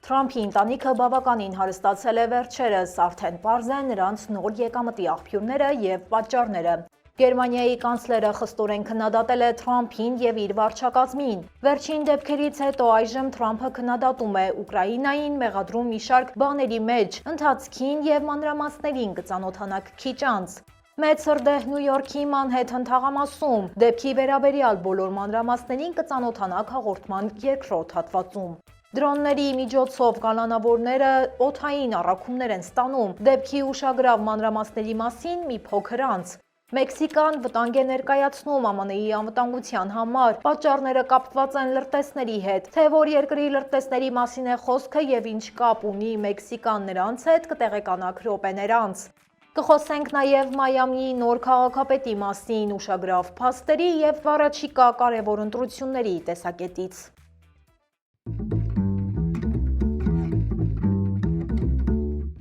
Թրամփի ընտանիքը բավականին հարստացել է վերջերս, արդեն պարզ է նրանց նոր եկամտի աղբյուրները և պատճառները։ Գերմանիայի կանցլերը խստորեն քննադատել է Թրամփին և իր վարչակազմին։ Վերջին դեպքերից հետո այժմ Թրամփը քննադատում է Ուկրաինային, մեղադրում մի շարք բաների մեջ, ընթացքին և մանրամասներին կծանոթանանք քիչ անց։ Մեծ հրդեհ Նյու Յորքի Մանհեթեն թաղամասում, դեպքի վերաբերյալ բոլոր մանրամասներին կծանոթանանք հաղորդման երկրորդ հատվածում։ Դրոնների միջոցով կալանավորները օդային առաքումներ են ստանում, դեպքի ուշագրավ մանրամասների մասին մի փոքր անց։ Մեքսիկան վտանգ է ներկայացնում ԱՄՆ-ի անվտանգության համար, պատճառները կապված են լրտեսների հետ, թե որ երկրի լրտեսների մասին է խոսքը և ինչ կապ ունի Մեքսիկան նրանց հետ, կտեղեկանանք րոպեներ անց։ Կխոսենք նաև Մայամիի նոր քաղաքապետի մասին, ուշագրավ փաստերի և առաջիկա կարևոր ընտրությունների տեսակետից։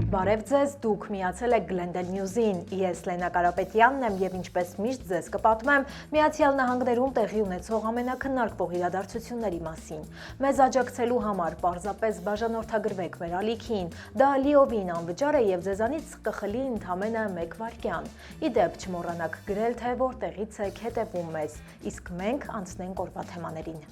Բարև ձեզ, դուք միացել եք Glendale News-ին, ես Լենա Կարապետյանն եմ և ինչպես միշտ ձեզ կպատմեմ Միացյալ Նահանգներում տեղի ունեցող ամենաքննարկվող իրադարձությունների մասին։ Մեզ աջակցելու համար պարզապես բաժանորդագրվեք մեր ալիքին, դա լիովին անվճար է և ձեզանից կխլի ընդամենը 1 վայրկյան։ Ի դեպ չմոռանաք գրել, թե որտեղից եք հետևում մեզ, իսկ մենք անցնենք օրվա թեմաներին։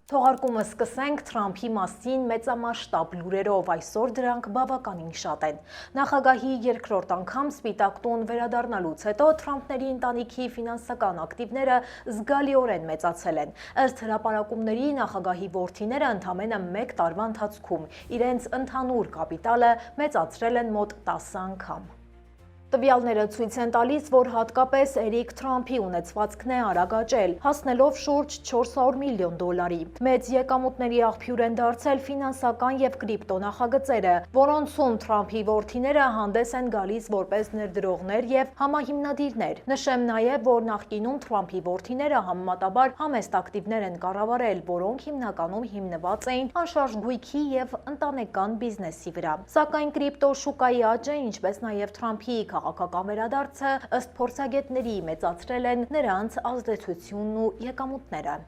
Թողարկումը սկսենք Թրամփի մասին մեծամասշտաբ լուրերով, այսօր դրանք բավականին շատ են։ Նախագահի երկրորդ անգամ Սպիտակ տուն վերադառնալուց հետո Թրամփների ընտանիքի ֆինանսական ակտիվները զգալիորեն մեծացել են։ Ըստ հրապարակումների նախագահի որդիները ընդամենը 1 տարվա ընթացքում իրենց ընդհանուր կապիտալը մեծացրել են մոտ 10 անգամ։ Տվյալները ցույց են տալիս, որ հատկապես Էրիկ Թրամփի ունեցվածքն է արագ աճել, հասնելով շուրջ 400 միլիոն դոլարի։ Մեծ եկամուտների աղբյուր են դարձել ֆինանսական և կրիպտո նախագծերը, որոնցում Թրամփի որդիները հանդես են գալիս որպես ներդրողներ և համահիմնադիրներ։ Նշեմ նաև, որ նախկինում Թրամփի որդիները համեմատաբար համեստ ակտիվներ են կառավարել, որոնք հիմնականում հիմնված էին անշարժ գույքի և ընտանեկան բիզնեսի վրա։ Սակայն կրիպտո շուկայի աճը, ինչպես նաև Թրամփի քաղաքական վերադարձը ըստ փորձագետների մեծացրել են նրանց ազդեցությունն ու եկամուտները։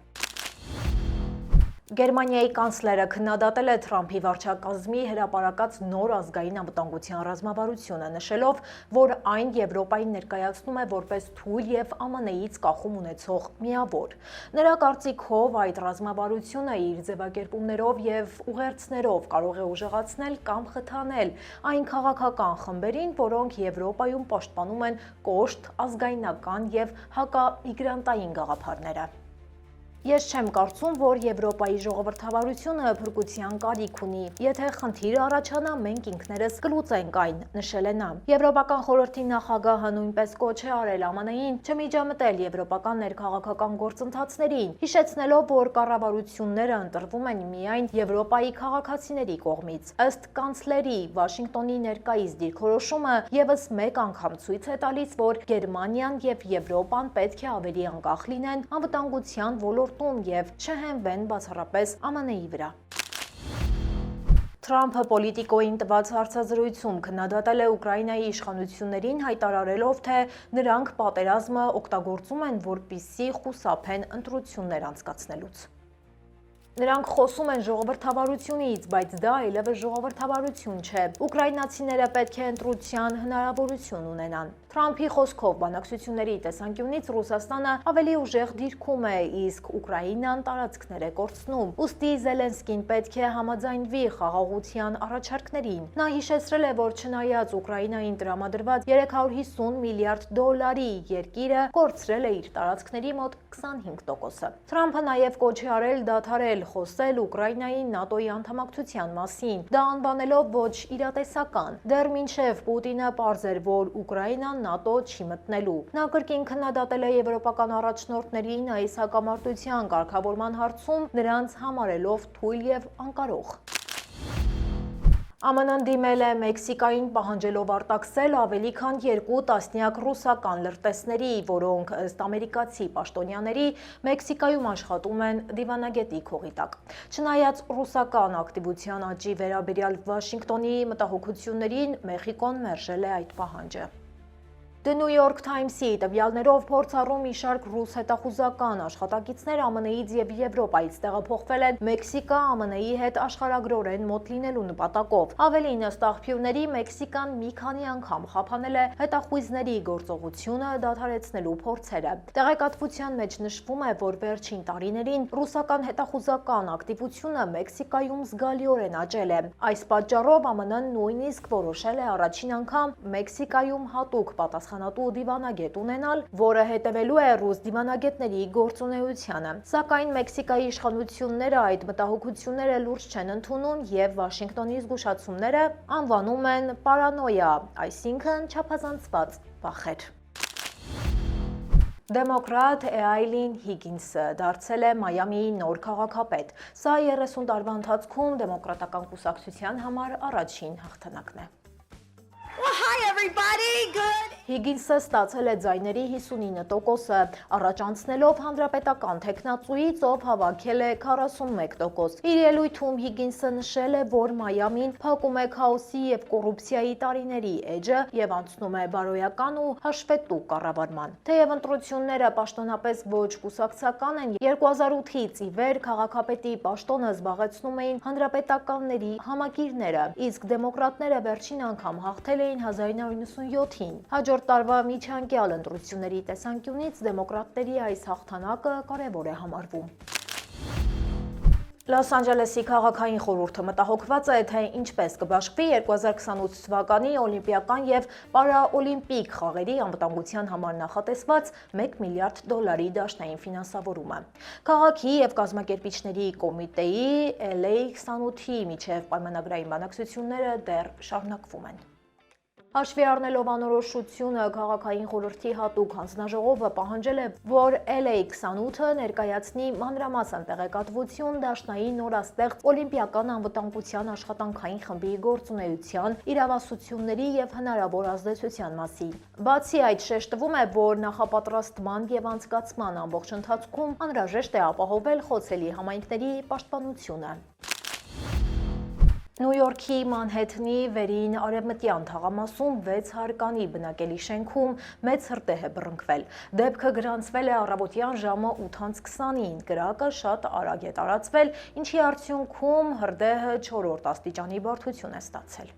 Գերմանիայի կանցլերը քննադատել է Թրամփի վարչակազմի հրապարակած նոր ազգային անվտանգության ռազմավարությունը, նշելով, որ այն Եվրոպային ներկայացնում է որպես թույլ և ԱՄՆ-ից կախում ունեցող միավոր։ Նրա կարծիքով այդ ռազմավարությունը իր ձևակերպումներով և ուղերձներով կարող է ուժեղացնել կամ խթանել այն քաղաքական խմբերին, որոնք Եվրոպայում պաշտպանում են կոշտ, ազգայնական և հակամիգրանտային գաղափարները։ Ես չեմ կարծում, որ Եվրոպայի ժողովրդավարությունը փրկության կարիք ունի։ Եթե խնդիր առաջանա, մենք ինքներս կլուծենք այն, նշել է նա։ Եվրոպական խորհրդի նախագահը նույնպես կոչ է արել ԱՄՆ-ին չմիջամտել եվրոպական ներքաղաքական գործընթացներին, հիշեցնելով, որ կառավարությունները ընտրվում են միայն Եվրոպայի քաղաքացիների կողմից։ Ըստ կանցլերի, Վաշինգտոնի ներկայիս դիրքորոշումը ևս մեկ անգամ ցույց է տալիս, որ Գերմանիան և Եվրոպան պետք է ավելի անկախ լինեն անվտանգության ոլորտում և չհենվեն բացառապես ԱՄՆ-ի վրա։ Թրամփը Պոլիտիկոյին տված հարցազրույցում քննադատել է Ուկրաինայի իշխանություններին, հայտարարելով, թե նրանք պատերազմը օգտագործում են, որպեսզի խուսափեն ընտրություններ անցկացնելուց։ Նրանք խոսում են ժողովրդավարությունից, բայց դա այլևս ժողովրդավարություն չէ։ Ուկրաինացիները պետք է ընտրության հնարավորություն ունենան։ Թրամփի խոսքով բանակցությունների տեսանկյունից Ռուսաստանը ավելի ուժեղ դիրքում է, իսկ Ուկրաինան տարածքներ է կորցնում։ Ուստի Զելենսկին պետք է համաձայնվի խաղաղության առաջարկներին։ Նա հիշեցրել է, որ չնայած Ուկրաինային տրամադրված 350 միլիարդ դոլարի, երկիրը կորցրել է իր տարածքների մոտ 25%-ը։ Թրամփը նաև կոչ է արել դադարել խոսել Ուկրաինայի ՆԱՏՕ-ի անդամակցության մասին, դա անվանելով ոչ իրատեսական։ Դեռ մինչև Պուտինը պարզ էր, որ Ուկրաինան ՆԱՏՕ չի մտնելու։ Նա կրկին քննադատել է եվրոպական առաջնորդներին այս հակամարտության կարգավորման հարցում, նրանց համարելով թույլ և անկարող։ ԱՄՆ-ն դիմել է Մեքսիկային պահանջելով արտաքսել ավելի քան 2 տասնյակ ռուսական լրտեսների, որոնք ըստ ամերիկացի պաշտոնյաների Մեքսիկայում աշխատում են դիվանագետի քողի տակ։ Չնայած ռուսական ակտիվության աճի վերաբերյալ Վաշինգտոնի մտահոգություններին, Մեխիկոն մերժել է այդ պահանջը։ The New York Times-ի տվյալներով փորձառու մի շարք ռուս հետախուզական աշխատակիցներ ԱՄՆ-ից եւ Եվրոպայից տեղափոխվել են Մեքսիկա ԱՄՆ-ի հետ աշխարհագրորեն մոտ լինելու նպատակով։ Ավելին, ըստ աղբյուրների, Մեքսիկան մի քանի անգամ խափանել է հետախույզների գործողությունը դադարեցնելու փորձերը։ Տեղեկատվության մեջ նշվում է, որ վերջին տարիներին ռուսական հետախուզական ակտիվությունը Մեքսիկայում զգալիորեն աճել է։ Այս պատճառով ԱՄՆ-ն նույնիսկ որոշել է առաջին անգամ Մեքսիկայում հատուկ պատասխանատու դիվանագետ ունենալ, որը հետևելու է ռուս դիվանագետների գործունեությանը։ Սակայն Մեքսիկայի իշխանությունները այդ մտահոգությունները լուրջ չեն ընդունում եւ Վաշինգտոնի զգուշացումները անվանում են պարանոյա, այսինքն չափազանցված վախեր։ Դեմոկրատ Էայլին Հիգինսը դարձել է Մայամիի նոր քաղաքապետ։ Սա 30 տարվա ընթացքում դեմոկրատական կուսակցության համար առաջին հաղթանակն է։ Hi everybody, good. Հիգինսը ստացել է ձայների 59%-ը, առաջ անցնելով հանրապետական թեկնածուից, ով հավաքել է 41%։ Իր ելույթում Հիգինսը նշել է, որ Մայամին փակում է քաոսի եւ կոռուպցիայի տարիների էջը եւ անցնում է բարոյական ու հաշվետու կառավարման։ Թեև ընտրությունները պաշտոնապես ոչ կուսակցական են, 2008-ից ի վեր քաղաքապետի պաշտոնը զբաղեցնում էին հանրապետականների համակիրները, իսկ դեմոկրատները վերջին անգամ հաղթել էին 1997-ին։ Հաջորդ տարվա միջանկյալ ընտրությունների տեսանկյունից դեմոկրատների այս հաղթանակը կարևոր է համարվում։ Լոս Անջելեսի քաղաքային խորհուրդը մտահոգված է, թե ինչպես կբաշխվի 2028 թվականի օլիմպիական եւ պարաօլիմպիկ խաղերի անվտանգության համար նախատեսված $1 միլիարդ դաշնային ֆինանսավորումը։ Քաղաքի եւ կազմակերպիչների կոմիտեի LA 28-ի միջև պայմանագրային բանակցությունները դեռ շարունակվում են։ Հաշվի առնելով անորոշությունը, քաղաքային խորհրդի հատուկ հանձնաժողովը պահանջել է, որ LA 28-ը ներկայացնի մանրամասն տեղեկատվություն դաշնային նորաստեղծ օլիմպիական անվտանգության աշխատանքային խմբի գործունեության, իրավասությունների եւ հնարավոր ազդեցության մասին։ Բացի այդ, շեշտվում է, որ նախապատրաստման եւ անցկացման ամբողջ ընթացքում անհրաժեշտ է ապահովել խոցելի համայնքների պաշտպանությունը։ Նյու Յորքի Մանհեթենի վերին արևմտյան թաղամասում 6 հարկանի բնակելի շենքում մեծ հրդեհ է բռնկվել։ Դեպքը գրանցվել է առավոտյան ժամը 8:20-ին։ Կրակը շատ արագ է տարածվել, ինչի արդյունքում հրդեհը 4-րդ աստիճանի բարդություն է ստացել։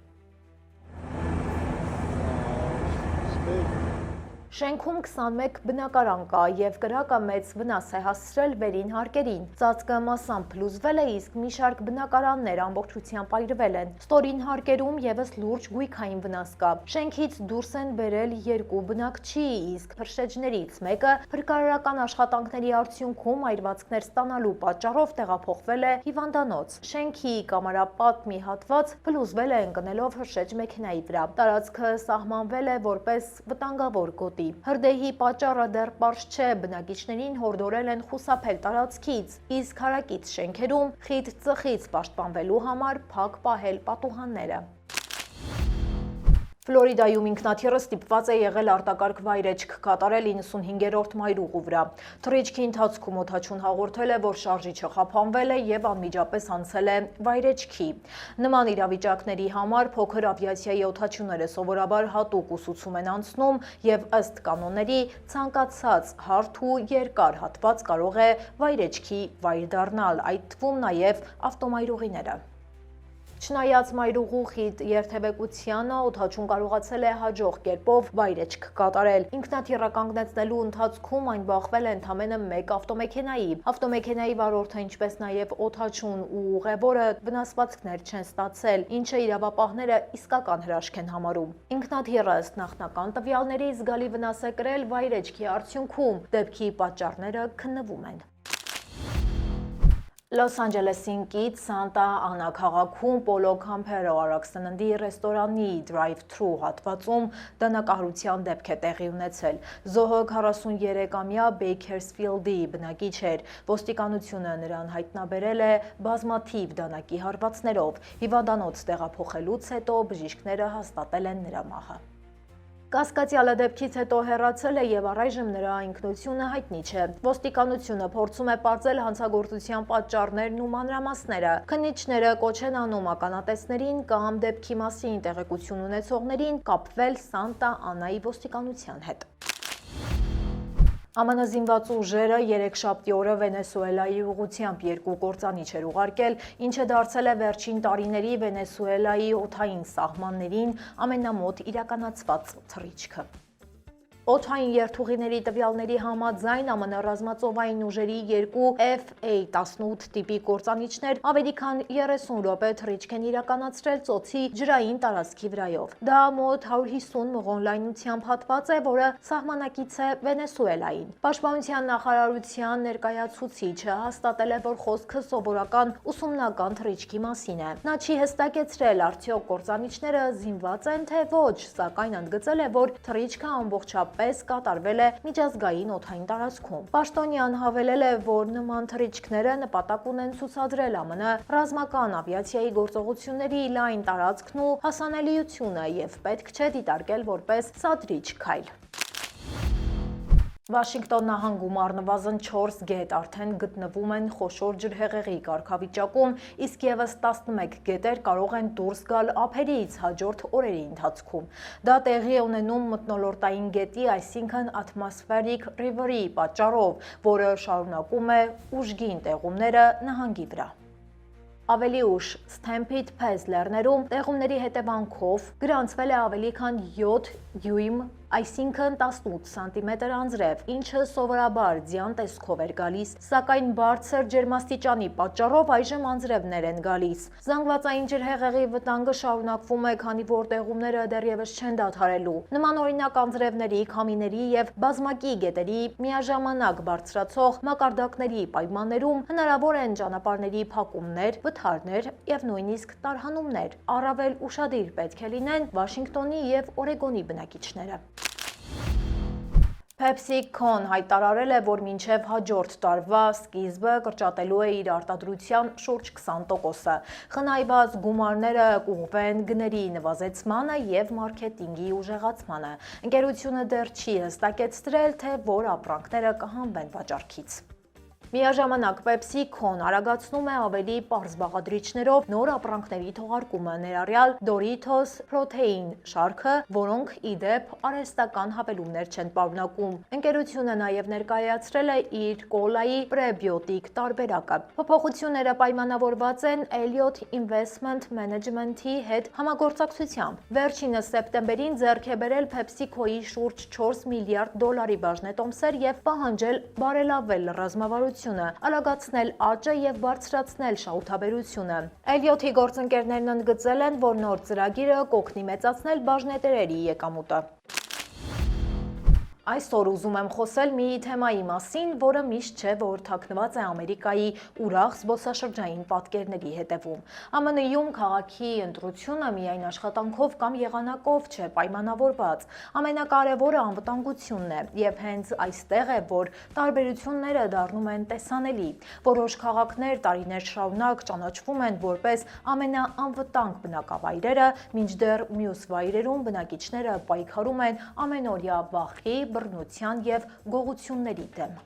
Շենքում 21 բնակարան կա եւ կրակը մեծ վնաս է հասցրել վերին հարկերին։ Ծածկը մասամբ փլուզվել է, իսկ մի շարք բնակարաններ ամբողջությամբ այրվել են։ Ստորին հարկերում եւս լուրջ գույքային վնաս կա։ Շենքից դուրս են բերել 2 բնակչի, իսկ փրշեջներից մեկը փրկարարական աշխատանքների արդյունքում այրվածքներ ստանալու պատճառով տեղափոխվել է հիվանդանոց։ Շենքի կամարապատ մի հատված փլուզվել է ընկնելով հրշեջ մեքենայի վրա։ Տարածքը սահմանվել է որպես վտանգավոր գոտի։ Հրդեհի պատճառը դեռ պարզ չէ, բնակիչներին հորդորել են խուսափել տարածքից, իսկ հարակից շենքերում խիտ ծխից պաշտպանվելու համար փակ պահել պատուհանները։ Ֆլորիդայում ինքնաթիռը ստիպված է եղել արտակարգ վայրէջք կատարել 95-րդ մայրուղու վրա։ Թռիչքի ընթացքում օդաչուն հաղորդել է, որ շարժիչը խափանվել է եւ անմիջապես անցել է վայրէջքի։ Նման իրավիճակների համար փոքր ավիացիայի օդաչուները սովորաբար հատուկ ուսուցում են անցնում եւ ըստ կանոնների ցանկացած հարթ ու երկար հատված կարող է վայրէջքի վայր դառնալ, այդ թվում նաեւ ավտոմայրուղիները։ Չնայած մայրուղու խիտ երթևեկությանը, օդաչուն կարողացել է հաջող կերպով վայրէջք կատարել։ Ինքնաթիռը կանգնեցնելու ընթացքում այն բախվել է ընդամենը 1 ավտոմեքենայի։ Ավտոմեքենայի վարորդը, ինչպես նաև օդաչուն ու ուղևորը վնասվածքներ չեն ստացել, ինչը իրավապահները իսկական հրաշք են համարում։ Ինքնաթիռը ըստ նախնական տվյալների զգալի վնաս է կրել վայրէջքի արդյունքում։ Դեպքի պատճառները քննվում են։ Լոս Անջելեսին կից Սանտա Անա քաղաքում Պոլո Քամփերո արաքսաննդի ռեստորանի drive-thru հատվածում դանակահարության դեպք է տեղի ունեցել։ Զոհը 43-ամյա Բեյքերսֆիլդի բնակիչ էր։ Ոստիկանությունը նրան հայտնաբերել է բազմաթիվ դանակի հարվածներով։ Հիվանդանոց տեղափոխելուց հետո բժիշկները հաստատել են նրա մահը։ Կասկածյալը դեպքից հետո հեռացել է եւ առայժմ նրա ինքնությունը հայտնի չէ։ Ոստիկանությունը փորձում է պարզել հանցագործության պատճառներն ու մանրամասները։ Քննիչները կոչ են անում ականատեսներին կամ դեպքի մասին տեղեկություն ունեցողներին կապվել Սանտա Անայի ոստիկանության հետ։ ԱՄՆ զինված ուժերը երեքշաբթի օրը Վենեսուելայի ուղղությամբ երկու կործանիչ էր ուղարկել, ինչը դարձել է վերջին տարիների Վենեսուելայի օդային սահմաններին ամենամոտ իրականացված թռիչքը։ Օդային երթուղիների տվյալների համաձայն ԱՄՆ ռազմածովային ուժերի երկու FA-18 տիպի կործանիչներ ավելի քան 30 րոպե թռիչք են իրականացրել ծոցի ջրային տարածքի վրայով։ Դա մոտ 150 մղոն լայնությամբ հատված է, որը սահմանակից է Վենեսուելային։ Պաշտպանության նախարարության ներկայացուցիչը հաստատել է, որ խոսքը սովորական ուսումնական թռիչքի մասին է։ Նա չի հստակեցրել, արդյոք կործանիչները զինված են, թե ոչ, սակայն ընդգծել է, որ թռիչքը ամբողջապես կատարվել է միջազգային օդային տարածքում։ Պաշտոնյան հավելել է, որ նման թռիչքները նպատակ ունեն ցուցադրել ԱՄՆ ռազմական ավիացիայի գործողությունների լայն տարածքն ու հասանելիությունը եւ պետք չէ դիտարկել որպես սադրիչ քայլ։ Վաշինգտոն նահանգում առնվազն 4 գետ արդեն գտնվում են խոշոր ջրհեղեղի կարգավիճակում, իսկ եւս 11 գետեր կարող են դուրս գալ ափերից հաջորդ օրերի ընթացքում։ Դա տեղի է ունենում մթնոլորտային գետի, այսինքն atmospheric river-ի պատճառով, որը շարունակում է ուժգին տեղումները նահանգի վրա։ Ավելի ուշ Stampede Pass լեռներում տեղումների հետևանքով գրանցվել է ավելի քան 7 դյույմ, այսինքն 18 սանտիմետր անձրև, ինչը սովորաբար ձյան տեսքով էր գալիս, սակայն բարձր ջերմաստիճանի պատճառով այժմ անձրևներ են գալիս։ Զանգվածային ջրհեղեղի վտանգը շարունակվում է, քանի որ տեղումները դեռևս չեն դադարելու։ Նման օրինակ անձրևների, քամիների եւ բազմակի գետերի միաժամանակ բարձրացող մակարդակների պայմաններում հնարավոր են ճանապարհների փակումներ, վթարներ եւ նույնիսկ տարհանումներ։ Առավել ուշադիր պետք է լինեն Վաշինգտոնի եւ Օրեգոնի բնակիչները։ PepsiCo-ն հայտարարել է, որ մինչև հաջորդ տարվա սկիզբը կրճատելու է իր արտադրության շուրջ 20%-ը։ Խնայված գումարները կուղղվեն գների նվազեցմանը եւ մարքեթինգի ուժեղացմանը։ Ընկերությունը դեռ չի հստակեցրել, թե որ ապրանքները կհանվեն վաճառքից։ Միաժամանակ PepsiCo-ն արագացնում է ավելի պարզ բաղադրիչներով նոր ապրանքների թողարկումը, ներառյալ Doritos Protein շարքը, որոնք ի դեպ արհեստական հավելումներ չեն պարունակում։ Ընկերությունը նաև ներկայացրել է իր կոլայի պրեբիոտիկ տարբերակը։ Փոփոխությունները պայմանավորված են Elliott Investment Management-ի հետ համագործակցությամբ։ Վերջինս սեպտեմբերին ձեռք է բերել PepsiCo-ի շուրջ 4 միլիարդ դոլարի բաժնետոմսեր եւ պահանջել բարելավել ռազմավարությունը, արագացնել աճը եւ բարձրացնել շահութաբերությունը։ Elliott-ի գործընկերներն ընդգծել են, որ նոր ծրագիրը կօգնի մեծացնել բաժնետերերի եկամուտը։ Այսօր ուզում եմ խոսել մի թեմայի մասին, որը միշտ չէ, որ թաքնված է Ամերիկայի ուրախ զբոսաշրջային պատկերների հետևում։ ԱՄՆ-ում քաղաքի ընտրությունը միայն աշխատանքով կամ եղանակով չէ պայմանավորված։ Ամենակարևորը անվտանգությունն է, եւ հենց այստեղ է, որ տարբերությունները դառնում են տեսանելի։ Որոշ քաղաքներ տարիներ շարունակ ճանաչվում են որպես ամենաանվտանգ բնակավայրերը, մինչդեռ մյուս վայրերում բնակիչները պայքարում են ամենօրյա վախի, բռնության եւ գողությունների դեմ։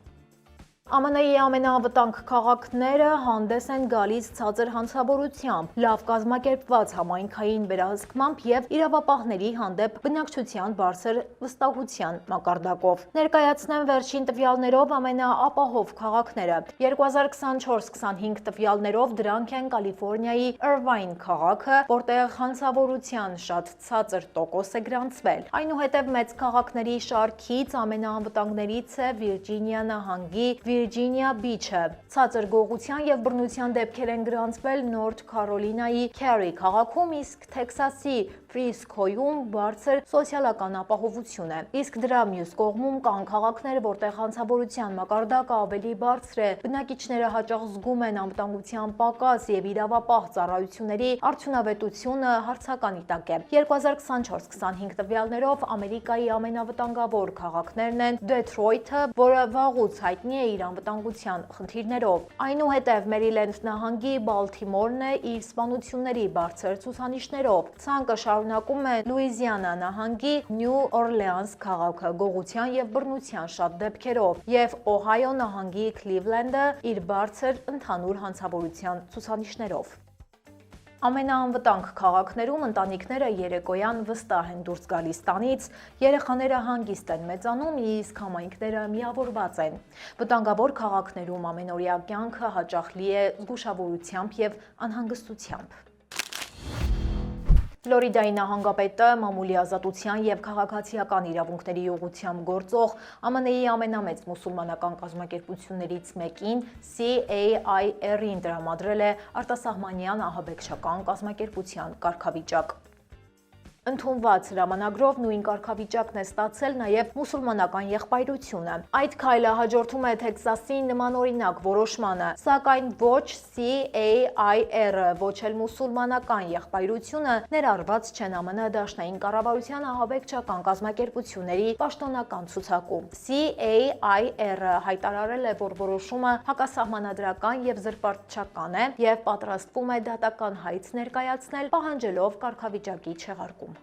ԱՄՆ-ի ամենաանվտանգ քաղաքները հանդես են գալիս ցածր հանցավորությամբ, լավ կազմակերպված համայնքային վերահսկմամբ եւ իրավապահների հանդեպ բնակչության բարձր վստահության մակարդակով։ Ներկայացնեմ վերջին տվյալներով ամենաապահով քաղաքները։ 2024-25 տվյալներով դրանք են Կալիֆոռնիայի Irvine քաղաքը, որտեղ հանցավորության շատ ցածր տոկոս է գրանցվել։ Այնուհետև մեծ քաղաքների շարքից ամենաանվտանգներից է Վիրջինիա նահանգի Վիրջինիա Բիչը։ Ցածր գողության եւ բռնության դեպքեր են գրանցվել Նորթ Քարոլինայի Քերի քաղաքում, իսկ Թեքսասի Ֆրիսկոյում բարձր սոցիալական ապահովություն է։ Իսկ դրա մյուս կողմում կան քաղաքներ, որտեղ հանցավորության մակարդակը ավելի բարձր է, բնակիչները հաճախ զգում են անվտանգության պակաս եւ իրավապահ ծառայությունների արդյունավետությունը հարցականի տակ է։ 2024-25 տվյալներով Ամերիկայի ամենավտանգավոր քաղաքներն են Դեթրոյթը, որը վաղուց հայտնի է իր իր անվտանգության խնդիրներով։ Այնուհետև Մերիլենդ նահանգի Բալթիմորն է իր սպանությունների բարձր ցուցանիշներով։ Ցանկը շարունակում է Լուիզիանա նահանգի Նյու Օրլեանս քաղաքը գողության եւ բռնության շատ դեպքերով եւ Օհայո նահանգի Քլիվլենդը իր բարձր ընդհանուր հանցավորության ցուցանիշներով։ Ամենաանվտանգ քաղաքներում ընտանիքները երեկոյան վստահ են դուրս գալիս տանից, երեխաները հանգիստ են մեծանում, իսկ համայնքները միավորված են։ Վտանգավոր քաղաքներում ամենօրյա կյանքը հաճախ լի է զգուշավորությամբ եւ անհանգստությամբ։ Ֆլորիդայի նահանգապետը մամուլի ազատության եւ քաղաքացիական իրավունքների ուղղությամբ գործող ԱՄՆ-ի ամենամեծ մուսուլմանական կազմակերպություններից մեկին CAIR-ին տրամադրել է արտասահմանյան ահաբեկչական կազմակերպության կարգավիճակ։ Ընդունված հրամանագրով նույն կարգավիճակն է ստացել նաև մուսուլմանական եղբայրությունը։ Այդ քայլը հաջորդում է Թեքսասի նմանօրինակ որոշմանը, սակայն ոչ CAIR-ը, ոչ էլ մուսուլմանական եղբայրությունը ներառված չեն ԱՄՆ դաշնային կառավարության ահաբեկչական կազմակերպությունների պաշտոնական ցուցակում։ CAIR-ը հայտարարել է, որ որոշումը հակասահմանադրական եւ զրպարտչական է եւ պատրաստվում է դատական հայց ներկայացնել, պահանջելով կարգավիճակի չեղարկում։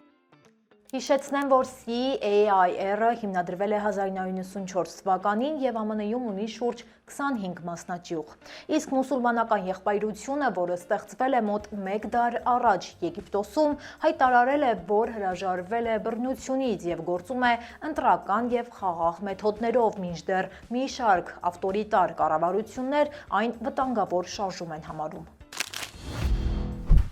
Հիշեցնեմ, որ CAIR-ը հիմնադրվել է 1994 թվականին եւ ԱՄՆ-ում ունի շուրջ 25 մասնաճյուղ։ Իսկ մուսուլմանական եղբայրությունը, որը ստեղծվել է մոտ 1 դար առաջ Եգիպտոսում, հայտարարել է, որ հրաժարվել է բռնությունից եւ գործում է ընտրական եւ խաղաղ մեթոդներով, մինչդեռ մի շարք ավտորիտար կառավարություններ այն վտանգավոր շարժում են համարում։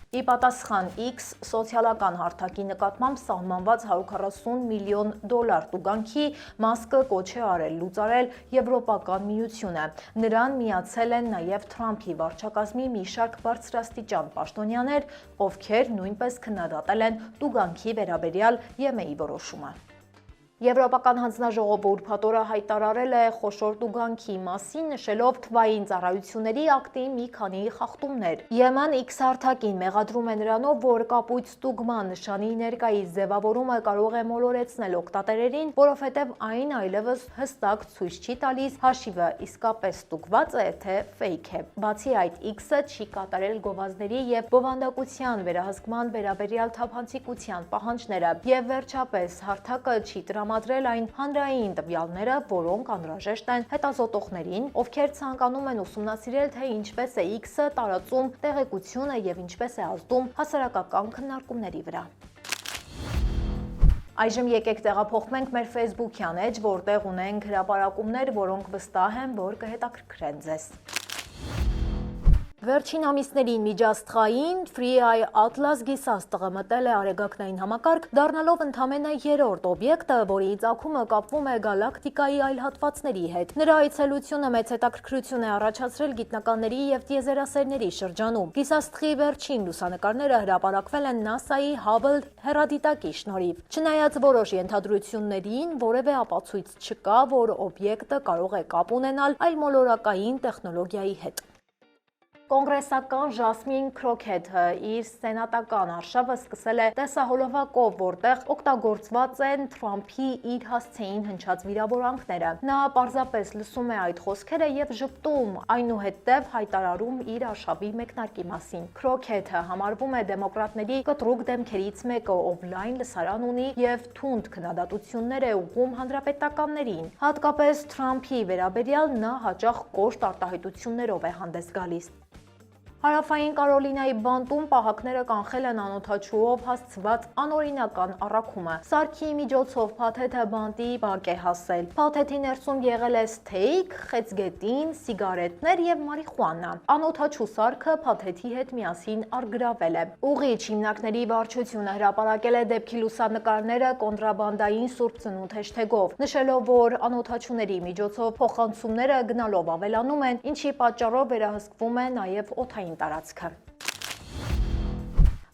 Ի պատասխան X սոցիալական հարթակի նկատմամբ սահմանված $140 միլիոն տուգանքի Մասկը կոչ է արել լուծարել Եվրոպական միությունը։ Նրան միացել են նաև Թրամփի վարչակազմի մի շարք բարձրաստիճան պաշտոնյաներ, ովքեր նույնպես քննադատել են տուգանքի վերաբերյալ ԵՄ-ի որոշումը։ Եվրոպական հանձնաժողովը ուրբաթ-օրը հայտարարել է խոշոր տուգանքի մասին, նշելով թվային ծառայությունների ակտի մի քանի խախտումներ։ ԵՄ-ն X հարթակին մեղադրում է նրանով, որ կապույտ ստուգման նշանի ներկայիս ձևավորումը կարող է մոլորեցնել օգտատերերին, որովհետև այն այլևս հստակ ցույց չի տալիս հաշիվը իսկապես ստուգված է, թե ֆեյք է։ Բացի այդ, X-ը չի կատարել գովազդների եւ բովանդակության վերահսկման վերաբերյալ թափանցիկության պահանջները եւ վերջապես հարթակը չի տրամադրել այն հանրային տվյալները, որոնք անհրաժեշտ են հետազոտողներին, ովքեր ցանկանում են ուսումնասիրել, թե ինչպես է X-ը տարածում տեղեկությունը եւ ինչպես է ազդում հասարակական քննարկումների վրա։ Այժմ եկեք տեղափոխվենք մեր Facebook-յան էջ, որտեղ ունենք հրապարակումներ, որոնք վստահ եմ, որ կհետաքրքրեն ձեզ։ Վերջին ամիսներին միջաստղային Free Atlas գիսաստղը մտել է արեգակնային համակարգ, դառնալով ընդամենը երրորդ օբյեկտը, որի ծագումը կապվում է գալակտիկայի այլ հատվածների հետ։ Նրա այցելությունը մեծ հետաքրքրություն է առաջացրել գիտնականների եւ տիեզերասերների շրջանում։ Գիսաստղի վերջին լուսանկարները հրապարակվել են NASA-ի Hubble հեռադիտակի շնորհիվ։ Չնայած որոշ ենթադրություններին, որևէ ապացույց չկա, որ օբյեկտը կարող է կապ ունենալ այլմոլորակային տեխնոլոգիայի հետ։ Կոնգրեսական Ժասմին Քրոքեթը իր սենատական արշավը սկսել է տեսահոլովակով, որտեղ օգտագործված են Թրամփի իր հասցեին հնչած վիրավորանքները։ Նա պարզապես լսում է այդ խոսքերը եւ ժպտում, այնուհետև հայտարարում իր արշավի մեկնարկի մասին։ Քրոքեթը համարվում է դեմոկրատների կտրուկ դեմքերից մեկը, ով լայն լսարան ունի եւ թունդ քննադատություններ է ուղղում հանրապետականներին։ Հատկապես Թրամփի վերաբերյալ նա հաճախ կոշտ արտահայտություններով է հանդես գալիս։ Հարավային Կարոլինայի բանտում պահակները կանխել են անօդաչուով հասցված անօրինական առաքումը։ Սարքի միջոցով փաթեթը բանտի բակ է հասել։ Փաթեթի ներսում եղել է սթեյք, խեցգետին, սիգարետներ եւ մարիխուանա։ Անօդաչու սարքը փաթեթի հետ միասին առգրավել է։ Ուղիչ հիմնարկների վարչությունը հրապարակել է դեպքի լուսանկարները կոնտրաբանդային սուրբ ծնունդ հեշթեգով, նշելով, որ անօդաչուների միջոցով փոխանցումները գնալով ավելանում են, ինչի պատճառով վերահսկվում է նաեւ օդային տարածքը։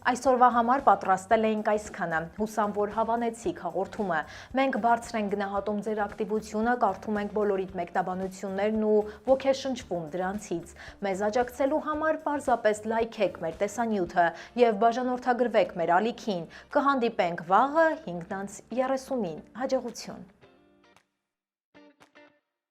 Այսօրվա համար պատրաստել էինք այսքանը։ Հուսամ, որ հավանեցիք հաղորդումը։ Մենք բարձր ենք գնահատում ձեր ակտիվությունը, կարդում ենք բոլորիդ մեկնաբանություններն ու ոգեշնչվում դրանցից։ Մեզ աջակցելու համար պարզապես լայքեք մեր տեսանյութը եւ բաժանորդագրվեք մեր ալիքին։ Կհանդիպենք վաղը 5:30-ին։ Հաջողություն։